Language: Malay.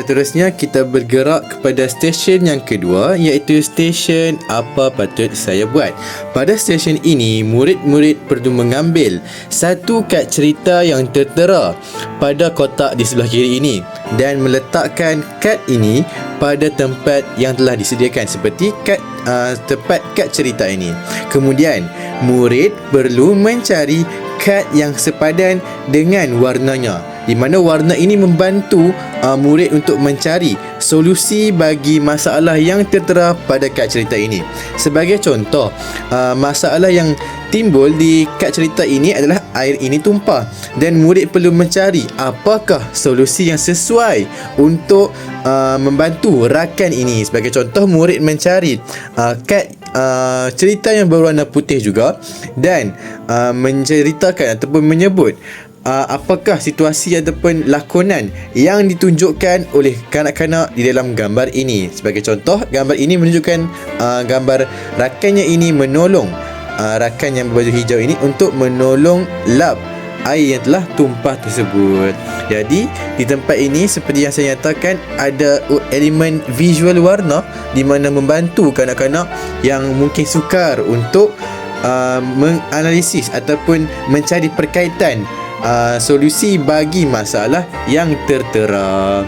Seterusnya kita bergerak kepada stesen yang kedua, iaitu stesen apa patut saya buat. Pada stesen ini, murid-murid perlu mengambil satu kad cerita yang tertera pada kotak di sebelah kiri ini dan meletakkan kad ini pada tempat yang telah disediakan seperti tempat kad cerita ini. Kemudian, murid perlu mencari kad yang sepadan dengan warnanya, di mana warna ini membantu murid untuk mencari solusi bagi masalah yang tertera pada kad cerita ini. Sebagai contoh, masalah yang timbul di kad cerita ini adalah air ini tumpah dan murid perlu mencari apakah solusi yang sesuai untuk membantu rakan ini. Sebagai contoh, murid mencari kad cerita yang berwarna putih juga dan menceritakan ataupun menyebut apakah situasi ataupun lakonan yang ditunjukkan oleh kanak-kanak di dalam gambar ini. Sebagai contoh, gambar ini menunjukkan gambar rakannya ini menolong rakan yang berbaju hijau ini untuk menolong lap air yang telah tumpah tersebut. Jadi di tempat ini seperti yang saya nyatakan, ada elemen visual warna di mana membantu kanak-kanak yang mungkin sukar untuk menganalisis ataupun mencari perkaitan solusi bagi masalah yang tertera.